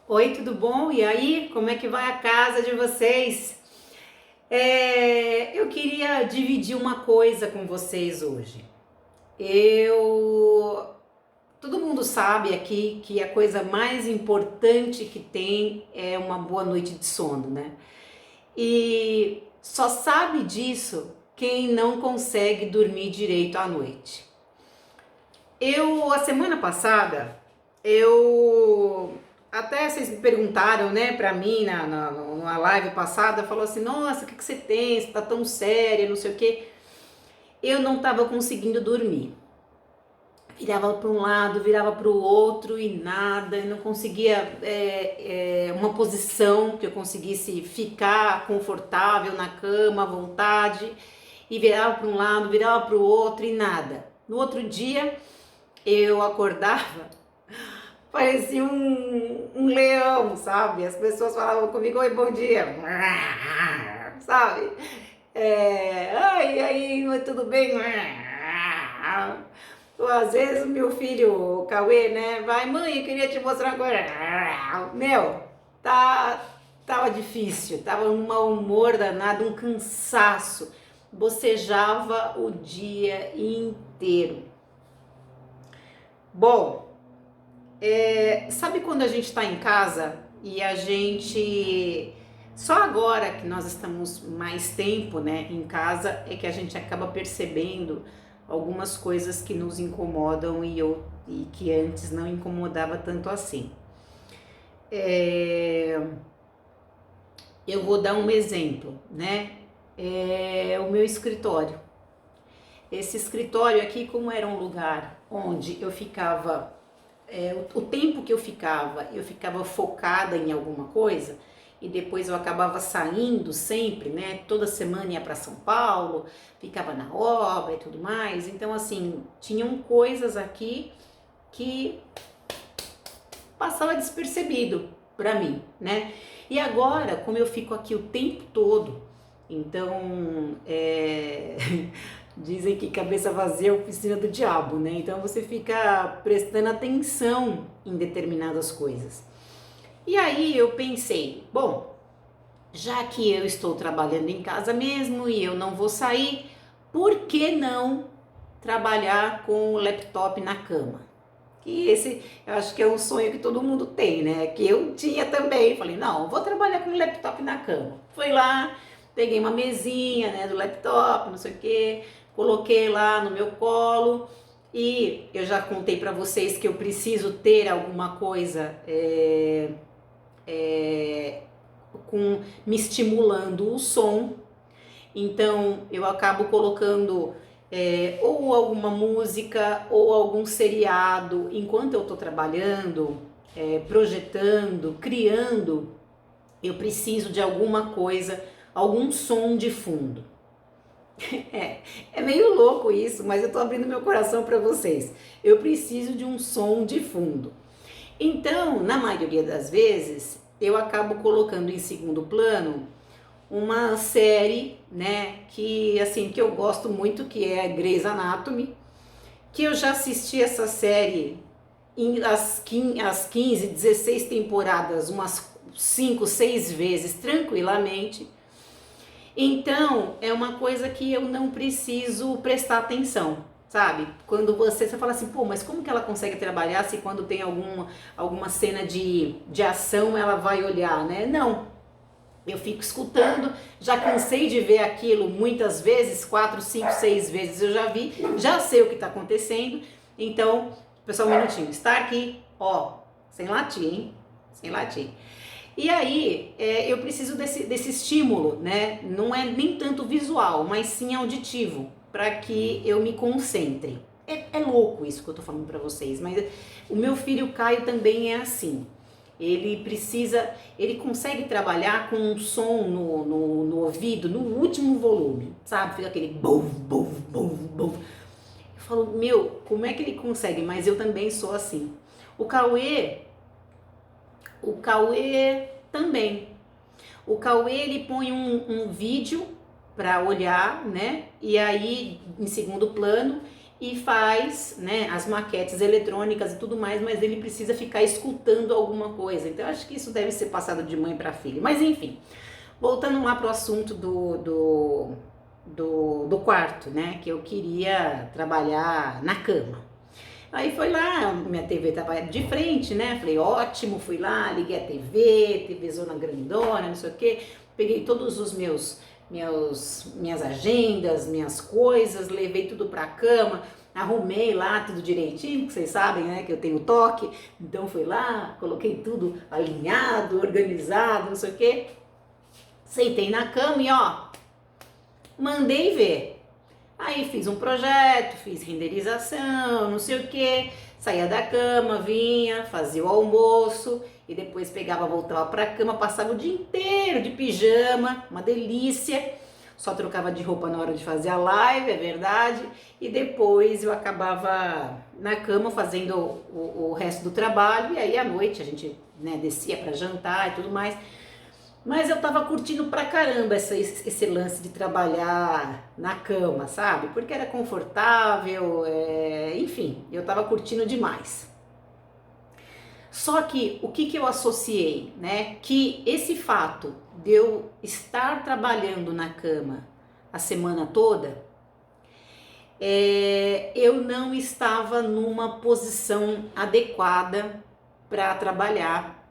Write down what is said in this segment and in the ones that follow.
Oi, tudo bom? E aí, como é que vai a casa de vocês? Eu queria dividir uma coisa com vocês hoje. Todo mundo sabe aqui que a coisa mais importante que tem é uma boa noite de sono, né? E só sabe disso quem não consegue dormir direito à noite. A semana passada, eu até vocês me perguntaram, né, pra mim numa live passada, falou assim: nossa, o que você tem? Você tá tão séria, não sei o quê. Eu não tava conseguindo dormir. Virava para um lado, virava para o outro e nada, eu não conseguia uma posição que eu conseguisse ficar confortável na cama, à vontade, e virava para um lado, virava para o outro e nada. No outro dia, eu acordava, parecia um leão, sabe? As pessoas falavam comigo: oi, bom dia, sabe? Ai, aí, tudo bem? Às vezes o meu filho, o Cauê, né? Vai, mãe, eu queria te mostrar agora. Meu, tava difícil, tava um mau humor danado, um cansaço. Bocejava o dia inteiro. Bom, sabe quando a gente está em casa e a gente. Só agora que nós estamos mais tempo, né, em casa é que a gente acaba percebendo algumas coisas que nos incomodam e que antes não incomodava tanto assim. Eu vou dar um exemplo, né? O meu escritório. Esse escritório aqui, como era um lugar onde eu ficava o tempo que eu ficava focada em alguma coisa e depois eu acabava saindo sempre, né? Toda semana ia para São Paulo, ficava na obra e tudo mais. Então, assim, tinham coisas aqui que passava despercebido para mim, né? E agora, como eu fico aqui o tempo todo, então dizem que cabeça vazia é oficina do diabo, né? Então você fica prestando atenção em determinadas coisas. E aí eu pensei, bom, já que eu estou trabalhando em casa mesmo e eu não vou sair, por que não trabalhar com o laptop na cama? Que esse, eu acho que é um sonho que todo mundo tem, né? Que eu tinha também. Falei, não, vou trabalhar com o laptop na cama. Fui lá, peguei uma mesinha, né, do laptop, não sei o quê, coloquei lá no meu colo e eu já contei para vocês que eu preciso ter alguma coisa me estimulando o som. Então eu acabo colocando ou alguma música ou algum seriado enquanto eu estou trabalhando, projetando, criando. Eu preciso de alguma coisa, algum som de fundo. É meio louco isso, mas eu tô abrindo meu coração para vocês. Eu preciso de um som de fundo. Então, na maioria das vezes, eu acabo colocando em segundo plano uma série, né, que assim, que eu gosto muito, que é Grey's Anatomy, que eu já assisti essa série as 15, 16 temporadas, umas 5, 6 vezes tranquilamente. Então, é uma coisa que eu não preciso prestar atenção, sabe? Quando você fala assim, pô, mas como que ela consegue trabalhar se quando tem alguma cena de ação ela vai olhar, né? Não, eu fico escutando, já cansei de ver aquilo muitas vezes, 4, 5, 6 vezes eu já vi, já sei o que está acontecendo. Então, pessoal, um minutinho, está aqui, ó, sem latir, hein? Sem latir. E aí, eu preciso desse estímulo, né? Não é nem tanto visual, mas sim auditivo, para que eu me concentre. É louco isso que eu tô falando para vocês, mas o meu filho Caio também é assim. Ele consegue trabalhar com um som no ouvido, no último volume, sabe? Fica aquele bum, bum, bum, bum. Eu falo, meu, como é que ele consegue? Mas eu também sou assim. O Cauê também. O Cauê, ele põe um vídeo para olhar, né? E aí, em segundo plano, e faz, né, as maquetes eletrônicas e tudo mais, mas ele precisa ficar escutando alguma coisa. Então, eu acho que isso deve ser passado de mãe para filho. Mas, enfim, voltando lá pro assunto do quarto, né, que eu queria trabalhar na cama. Aí foi lá, minha TV tava de frente, né? Falei, ótimo, fui lá, liguei a TV zona grandona, não sei o quê. Peguei todos os minhas agendas, minhas coisas, levei tudo pra cama, arrumei lá tudo direitinho, porque vocês sabem, né, que eu tenho toque. Então fui lá, coloquei tudo alinhado, organizado, não sei o quê. Sentei na cama e ó, mandei ver. Aí fiz um projeto, fiz renderização, não sei o que, saía da cama, vinha, fazia o almoço e depois pegava, voltava pra cama, passava o dia inteiro de pijama, uma delícia. Só trocava de roupa na hora de fazer a live, é verdade, e depois eu acabava na cama fazendo o resto do trabalho e aí à noite a gente, né, descia pra jantar e tudo mais. Mas eu tava curtindo pra caramba esse lance de trabalhar na cama, sabe? Porque era confortável, enfim, eu tava curtindo demais. Só que o que eu associei, né? Que esse fato de eu estar trabalhando na cama a semana toda, eu não estava numa posição adequada para trabalhar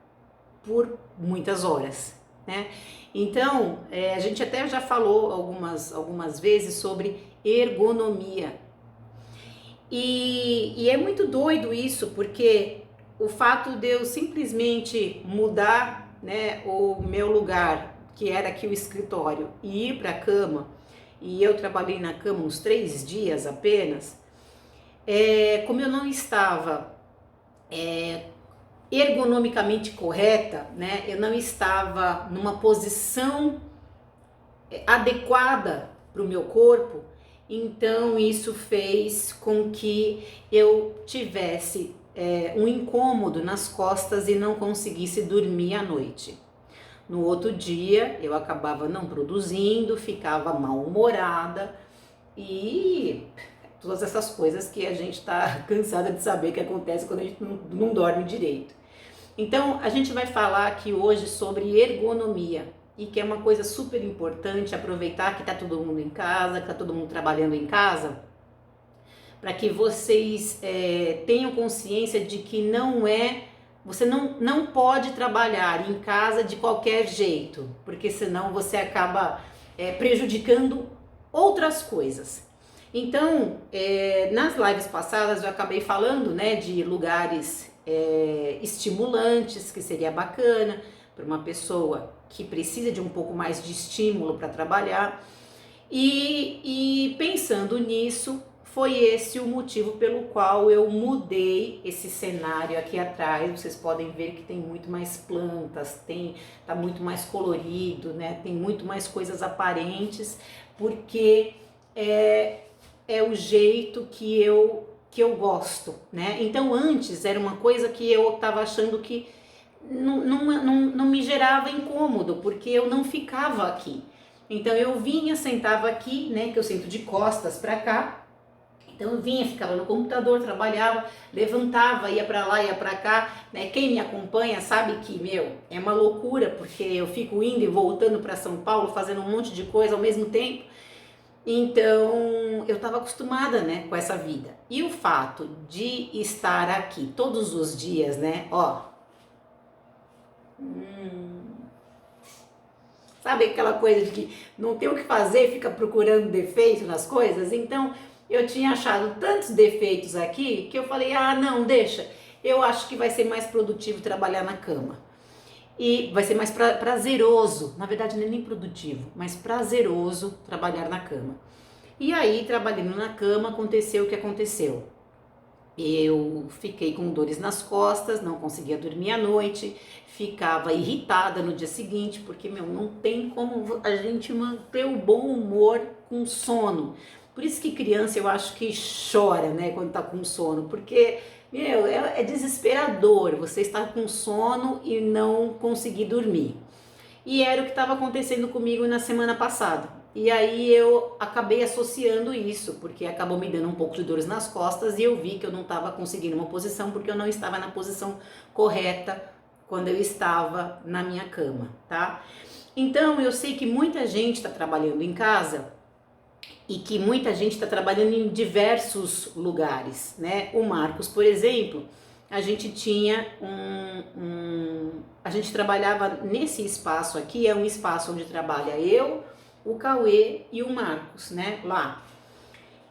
por muitas horas, né? Então, a gente até já falou algumas vezes sobre ergonomia. E é muito doido isso, porque o fato de eu simplesmente mudar, né, o meu lugar, que era aqui o escritório, e ir para a cama, e eu trabalhei na cama uns 3 dias apenas, como eu não estava ergonomicamente correta, né? Eu não estava numa posição adequada para o meu corpo, então isso fez com que eu tivesse um incômodo nas costas e não conseguisse dormir à noite. No outro dia eu acabava não produzindo, ficava mal-humorada e todas essas coisas que a gente está cansada de saber que acontece quando a gente não dorme direito. Então, a gente vai falar aqui hoje sobre ergonomia e que é uma coisa super importante, aproveitar que está todo mundo em casa, que está todo mundo trabalhando em casa, para que vocês tenham consciência de que você não pode trabalhar em casa de qualquer jeito, porque senão você acaba prejudicando outras coisas. Então, nas lives passadas eu acabei falando, né, de lugares estimulantes, que seria bacana para uma pessoa que precisa de um pouco mais de estímulo para trabalhar. E pensando nisso, foi esse o motivo pelo qual eu mudei esse cenário aqui atrás. Vocês podem ver que tem muito mais plantas, tá muito mais colorido, né? Tem muito mais coisas aparentes, porque é o jeito que eu gosto, né? Então antes era uma coisa que eu tava achando que não me gerava incômodo, porque eu não ficava aqui. Então eu vinha, sentava aqui, né? Que eu sento de costas para cá. Então eu vinha, ficava no computador, trabalhava, levantava, ia para lá, ia para cá, né? Quem me acompanha sabe que, é uma loucura, porque eu fico indo e voltando para São Paulo, fazendo um monte de coisa ao mesmo tempo. Então, eu estava acostumada, né, com essa vida. E o fato de estar aqui todos os dias, né, ó. Sabe aquela coisa de que não tem o que fazer, fica procurando defeito nas coisas? Então, eu tinha achado tantos defeitos aqui que eu falei, não, deixa. Eu acho que vai ser mais produtivo trabalhar na cama. E vai ser mais prazeroso, na verdade não é nem produtivo, mas prazeroso trabalhar na cama. E aí, trabalhando na cama, aconteceu o que aconteceu. Eu fiquei com dores nas costas, não conseguia dormir à noite, ficava irritada no dia seguinte, porque, não tem como a gente manter o bom humor com sono. Por isso que criança eu acho que chora, né, quando tá com sono, porque é desesperador você estar com sono e não conseguir dormir. E era o que estava acontecendo comigo na semana passada. E aí eu acabei associando isso, porque acabou me dando um pouco de dores nas costas e eu vi que eu não estava conseguindo uma posição porque eu não estava na posição correta quando eu estava na minha cama, tá? Então eu sei que muita gente está trabalhando em casa e que muita gente está trabalhando em diversos lugares, né? O Marcos, por exemplo, a gente tinha a gente trabalhava nesse espaço aqui, é um espaço onde trabalha eu, o Cauê e o Marcos, né, lá.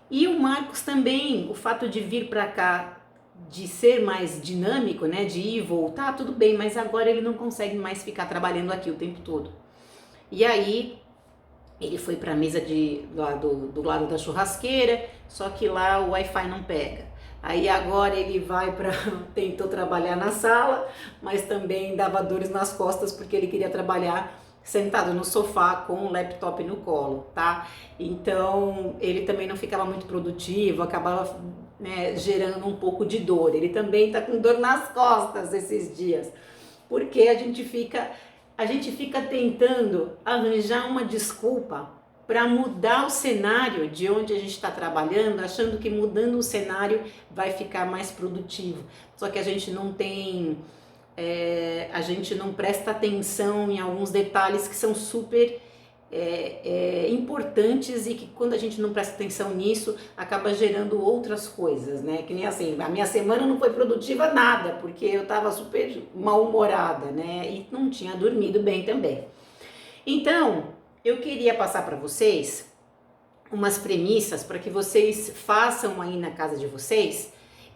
E o Marcos também, o fato de vir para cá, de ser mais dinâmico, né, de ir e voltar, tudo bem, mas agora ele não consegue mais ficar trabalhando aqui o tempo todo. E aí ele foi para a mesa do lado da churrasqueira, só que lá o Wi-Fi não pega. Aí agora ele tentou trabalhar na sala, mas também dava dores nas costas porque ele queria trabalhar sentado no sofá com o laptop no colo, tá? Então ele também não ficava muito produtivo, acabava, né, gerando um pouco de dor. Ele também tá com dor nas costas esses dias, porque a gente fica tentando arranjar uma desculpa para mudar o cenário de onde a gente está trabalhando, achando que mudando o cenário vai ficar mais produtivo. Só que a gente não presta atenção em alguns detalhes que são super importantes e que quando a gente não presta atenção nisso, acaba gerando outras coisas, né? Que nem assim, a minha semana não foi produtiva nada, porque eu estava super mal-humorada, né? E não tinha dormido bem também. Então, eu queria passar para vocês umas premissas para que vocês façam aí na casa de vocês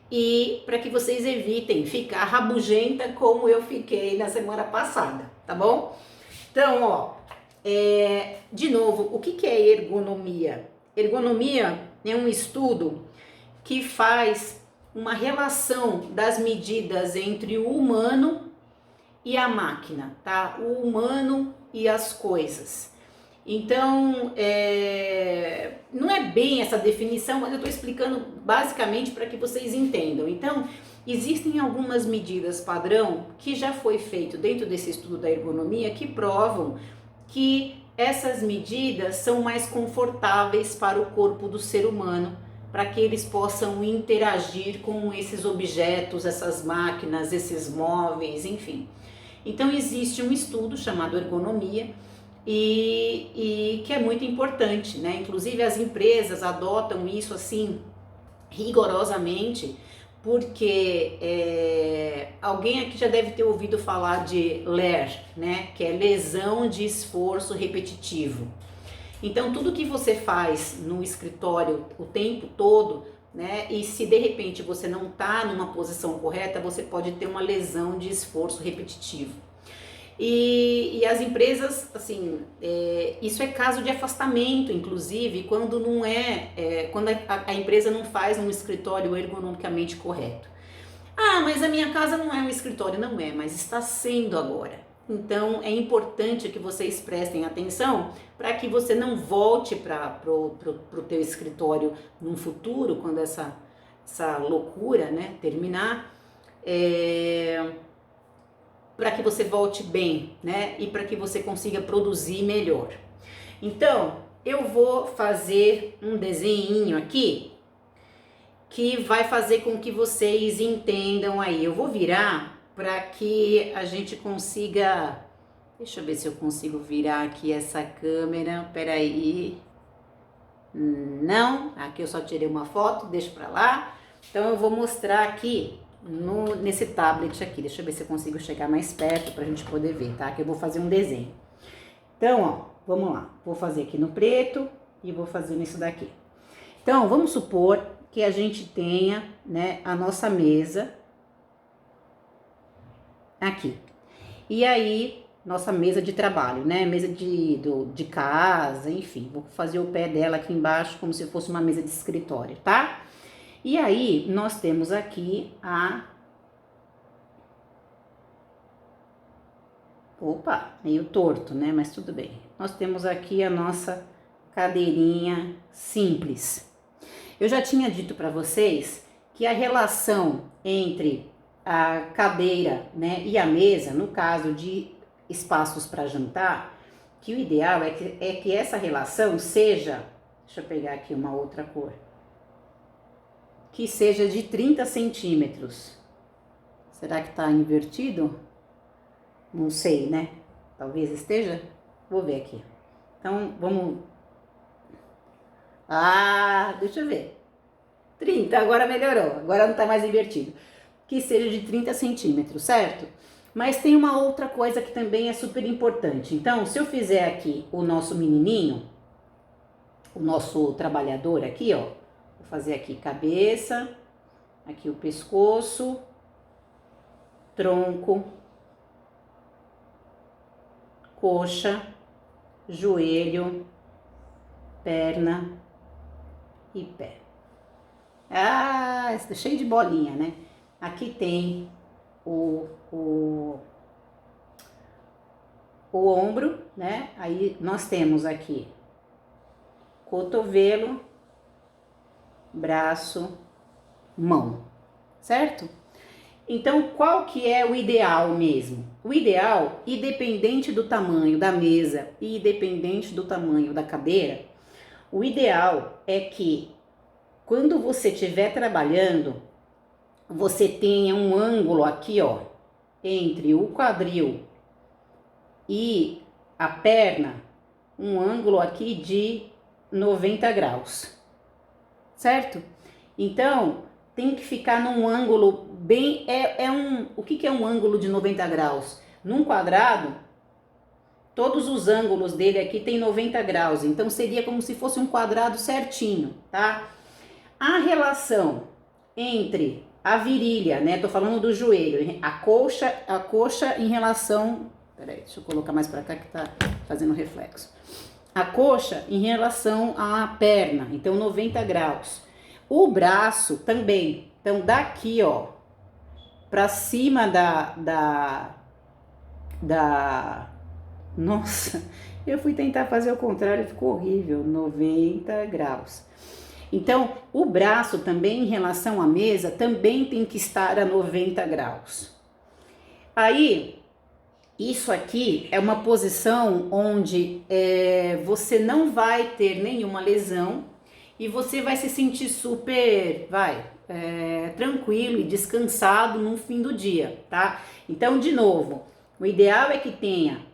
e para que vocês evitem ficar rabugenta como eu fiquei na semana passada, tá bom? Então, ó, de novo, o que é ergonomia? Ergonomia é um estudo que faz uma relação das medidas entre o humano e a máquina, tá? O humano e as coisas. Então, não é bem essa definição, mas eu estou explicando basicamente para que vocês entendam. Então, existem algumas medidas padrão que já foi feito dentro desse estudo da ergonomia que provam que essas medidas são mais confortáveis para o corpo do ser humano, para que eles possam interagir com esses objetos, essas máquinas, esses móveis, enfim. Então existe um estudo chamado ergonomia e que é muito importante, né? Inclusive as empresas adotam isso assim rigorosamente, porque alguém aqui já deve ter ouvido falar de LER, né? Que é lesão de esforço repetitivo. Então tudo que você faz no escritório o tempo todo, né? E se de repente você não está numa posição correta, você pode ter uma lesão de esforço repetitivo. E as empresas, assim, isso é caso de afastamento, inclusive, quando não quando a empresa não faz um escritório ergonomicamente correto. Ah, mas a minha casa não é um escritório, não é, mas está sendo agora. Então é importante que vocês prestem atenção para que você não volte para o teu escritório num futuro, quando essa loucura, né, terminar. Para que você volte bem, né? E para que você consiga produzir melhor. Então, eu vou fazer um desenho aqui que vai fazer com que vocês entendam aí. Eu vou virar para que a gente consiga... Deixa eu ver se eu consigo virar aqui essa câmera. Peraí. Não, aqui eu só tirei uma foto, deixa para lá. Então eu vou mostrar aqui nesse tablet aqui, deixa eu ver se eu consigo chegar mais perto pra gente poder ver, tá? Que eu vou fazer um desenho. Então, ó, vamos lá. Vou fazer aqui no preto e vou fazer nisso daqui. Então, vamos supor que a gente tenha, né, a nossa mesa aqui. E aí, nossa mesa de trabalho, né? Mesa de casa, enfim. Vou fazer o pé dela aqui embaixo como se fosse uma mesa de escritório, tá? E aí, nós temos aqui Opa, meio torto, né? Mas tudo bem. Nós temos aqui a nossa cadeirinha simples. Eu já tinha dito para vocês que a relação entre a cadeira, né, e a mesa, no caso de espaços para jantar, que o ideal é que essa relação seja, deixa eu pegar aqui uma outra cor, que seja de 30 centímetros. Será que tá invertido? Não sei, né? Talvez esteja. Vou ver aqui. Então, vamos... Ah, deixa eu ver. 30, agora melhorou. Agora não tá mais invertido. Que seja de 30 centímetros, certo? Mas tem uma outra coisa que também é super importante. Então, se eu fizer aqui o nosso menininho, o nosso trabalhador aqui, ó. Vou fazer aqui cabeça, aqui o pescoço, tronco, coxa, joelho, perna e pé. Ah, está cheio de bolinha, né? Aqui tem o ombro, né? Aí nós temos aqui cotovelo, braço, mão, certo? Então, qual que é o ideal mesmo? O ideal, independente do tamanho da mesa e independente do tamanho da cadeira, o ideal é que quando você estiver trabalhando, você tenha um ângulo aqui, ó, entre o quadril e a perna, um ângulo aqui de 90 graus, certo? Então, tem que ficar num ângulo bem... o que é um ângulo de 90 graus? Num quadrado, todos os ângulos dele aqui tem 90 graus, então seria como se fosse um quadrado certinho, tá? A relação entre a virilha, né? Tô falando do joelho, a coxa em relação... Peraí, deixa eu colocar mais pra cá que tá fazendo reflexo. A coxa em relação à perna, então 90 graus. O braço também, então daqui, ó, pra cima Nossa, eu fui tentar fazer o contrário, ficou horrível, 90 graus. Então, o braço também em relação à mesa também tem que estar a 90 graus. Aí, isso aqui é uma posição onde você não vai ter nenhuma lesão e você vai se sentir super, tranquilo e descansado no fim do dia, tá? Então, de novo, o ideal é que tenha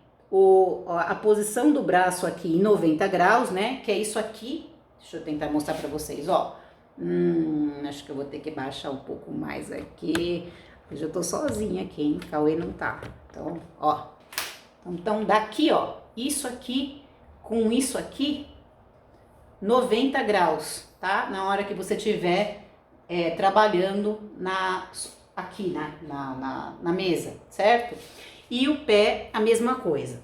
a posição do braço aqui em 90 graus, né? Que é isso aqui. Deixa eu tentar mostrar pra vocês, ó. Acho que eu vou ter que baixar um pouco mais aqui. Hoje eu tô sozinha aqui, hein? Cauê não tá. Então, ó. Então, daqui, ó. Isso aqui com isso aqui, 90 graus, tá? Na hora que você tiver trabalhando aqui na mesa, certo? E o pé, a mesma coisa.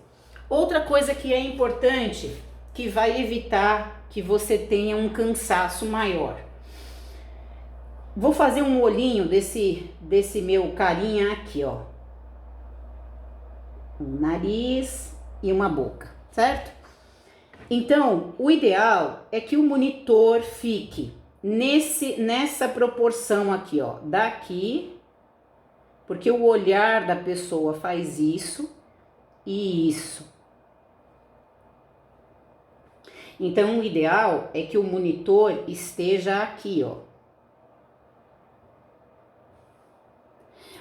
Outra coisa que é importante, que vai evitar que você tenha um cansaço maior. Vou fazer um olhinho desse meu carinha aqui, ó. Um nariz e uma boca, certo? Então, o ideal é que o monitor fique nessa proporção aqui, ó. Daqui, porque o olhar da pessoa faz isso e isso. Então, o ideal é que o monitor esteja aqui, ó.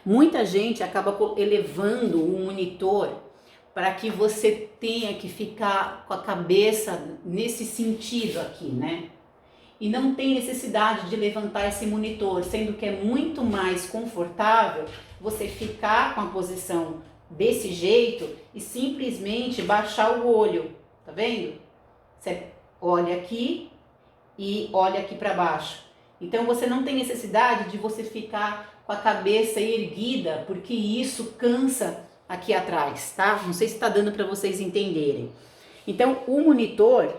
Muita gente acaba elevando o monitor para que você tenha que ficar com a cabeça nesse sentido aqui, né? E não tem necessidade de levantar esse monitor, sendo que é muito mais confortável você ficar com a posição desse jeito e simplesmente baixar o olho, tá vendo? Você olha aqui e olha aqui para baixo. Então você não tem necessidade de você ficar com a cabeça erguida, porque isso cansa aqui atrás, tá? Não sei se está dando para vocês entenderem. Então o monitor,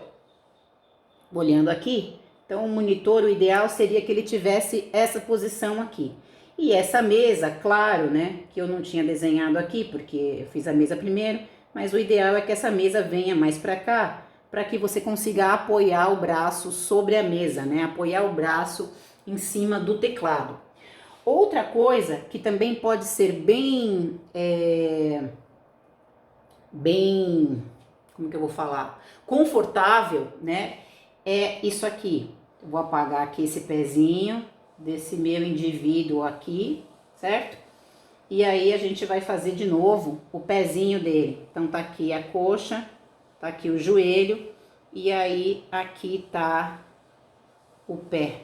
olhando aqui, então o monitor, o ideal seria que ele tivesse essa posição aqui. E essa mesa, claro, né, que eu não tinha desenhado aqui, porque eu fiz a mesa primeiro, mas o ideal é que essa mesa venha mais para cá, para que você consiga apoiar o braço sobre a mesa, né? Apoiar o braço em cima do teclado. Outra coisa que também pode ser como como que eu vou falar? Confortável, né? É isso aqui. Eu vou apagar aqui esse pezinho desse meu indivíduo aqui, certo? E aí a gente vai fazer de novo o pezinho dele. Então tá aqui a coxa, tá aqui o joelho e aí aqui tá o pé.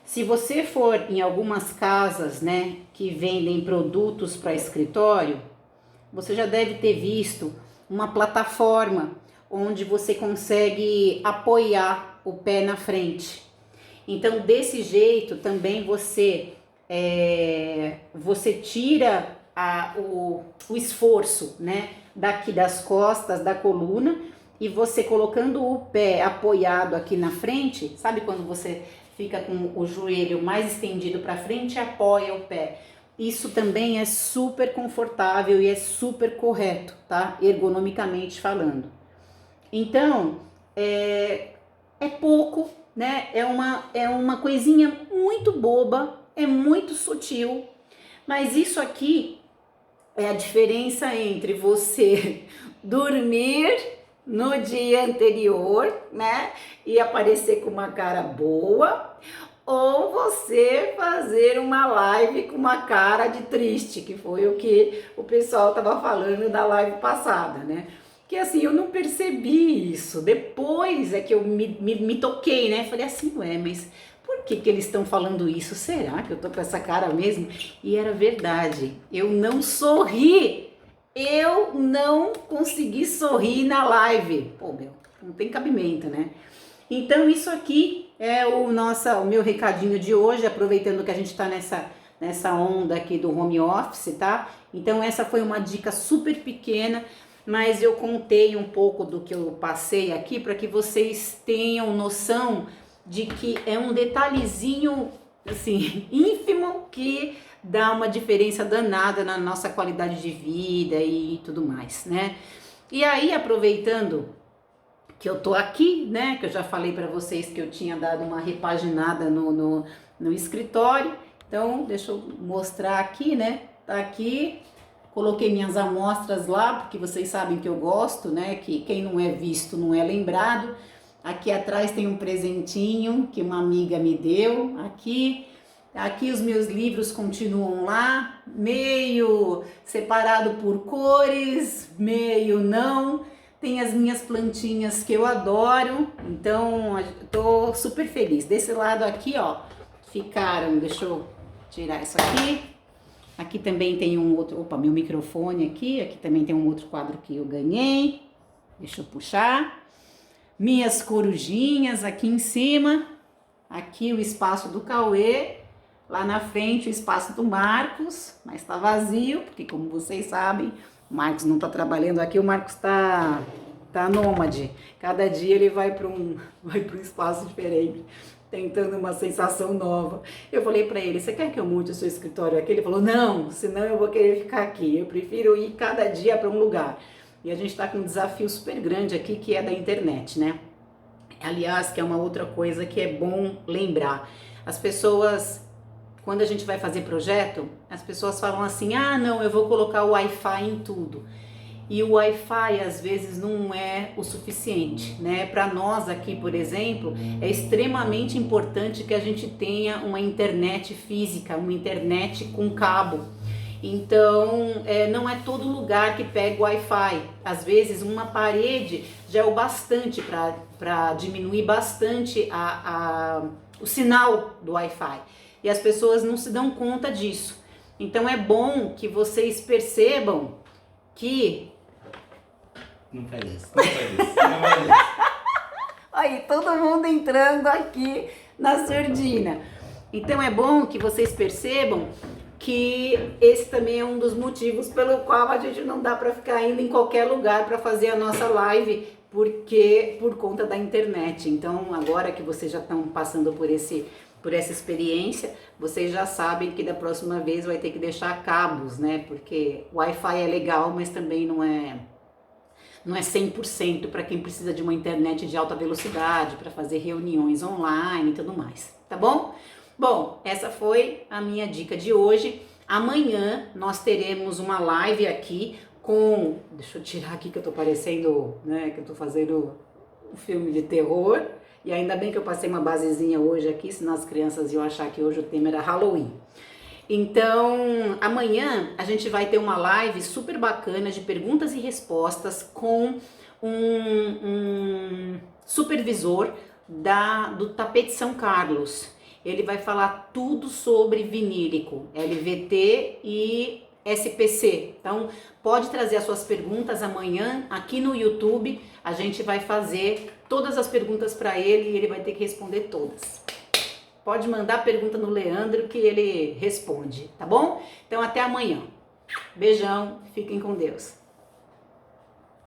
Se você for em algumas casas, né, que vendem produtos para escritório, você já deve ter visto uma plataforma onde você consegue apoiar o pé na frente. Então, desse jeito também você tira o esforço, né, daqui das costas, da coluna, e você colocando o pé apoiado aqui na frente, sabe quando você fica com o joelho mais estendido para frente e apoia o pé? Isso também é super confortável e é super correto, tá? Ergonomicamente falando. Então, é pouco, né? É uma coisinha muito boba, é muito sutil, mas isso aqui é a diferença entre você dormir no dia anterior, né? E aparecer com uma cara boa, ou você fazer uma live com uma cara de triste, que foi o que o pessoal tava falando na live passada, né? Que assim, eu não percebi isso, depois é que eu me toquei, né? Falei assim, ué, mas por que eles estão falando isso? Será que eu tô com essa cara mesmo? E era verdade, eu não sorri, eu não consegui sorrir na live. Pô, meu, não tem cabimento, né? Então isso aqui é o meu recadinho de hoje, aproveitando que a gente tá nessa onda aqui do home office, tá? Então essa foi uma dica super pequena, mas eu contei um pouco do que eu passei aqui para que vocês tenham noção de que é um detalhezinho, assim, ínfimo que dá uma diferença danada na nossa qualidade de vida e tudo mais, né? E aí, aproveitando que eu tô aqui, né, que eu já falei para vocês que eu tinha dado uma repaginada no escritório, então deixa eu mostrar aqui, né, tá aqui. Coloquei minhas amostras lá, porque vocês sabem que eu gosto, né? Que quem não é visto não é lembrado. Aqui atrás tem um presentinho que uma amiga me deu. Aqui os meus livros continuam lá, meio separado por cores, meio não. Tem as minhas plantinhas que eu adoro, então tô super feliz. Desse lado aqui, ó, ficaram, deixa eu tirar isso aqui. Aqui também tem um outro, opa, meu microfone aqui também tem um outro quadro que eu ganhei, deixa eu puxar. Minhas corujinhas aqui em cima, aqui o espaço do Cauê, lá na frente o espaço do Marcos, mas tá vazio, porque como vocês sabem, o Marcos não tá trabalhando aqui, o Marcos tá nômade, cada dia ele vai para um espaço diferente, tentando uma sensação nova. Eu falei para ele, você quer que eu mude o seu escritório aqui? Ele falou, não, senão eu vou querer ficar aqui, eu prefiro ir cada dia para um lugar. E a gente está com um desafio super grande aqui, que é da internet, né? Aliás, que é uma outra coisa que é bom lembrar. As pessoas, quando a gente vai fazer projeto, as pessoas falam assim, ah, não, eu vou colocar o Wi-Fi em tudo. E o Wi-Fi às vezes não é o suficiente, né? Para nós aqui, por exemplo, é extremamente importante que a gente tenha uma internet física, uma internet com cabo. Então, não é todo lugar que pega o Wi-Fi. Às vezes, uma parede já é o bastante para diminuir bastante o sinal do Wi-Fi. E as pessoas não se dão conta disso. Então, é bom que vocês percebam que... Não faz isso, não faz isso, não faz isso. Aí, todo mundo entrando aqui na surdina. Então, é bom que vocês percebam que esse também é um dos motivos pelo qual a gente não dá para ficar indo em qualquer lugar para fazer a nossa live, porque por conta da internet. Então, agora que vocês já estão passando por essa experiência, vocês já sabem que da próxima vez vai ter que deixar cabos, né? Porque o Wi-Fi é legal, mas também não é 100% para quem precisa de uma internet de alta velocidade para fazer reuniões online e tudo mais, tá bom? Bom, essa foi a minha dica de hoje. Amanhã nós teremos uma live aqui Deixa eu tirar aqui que eu tô parecendo, né, que eu tô fazendo um filme de terror. E ainda bem que eu passei uma basezinha hoje aqui, senão as crianças iam achar que hoje o tema era Halloween. Então, amanhã a gente vai ter uma live super bacana de perguntas e respostas com um supervisor do Tapete São Carlos. Ele vai falar tudo sobre vinílico, LVT e SPC. Então, pode trazer as suas perguntas amanhã aqui no YouTube. A gente vai fazer todas as perguntas para ele e ele vai ter que responder todas. Pode mandar pergunta no Leandro que ele responde, tá bom? Então, até amanhã. Beijão, fiquem com Deus.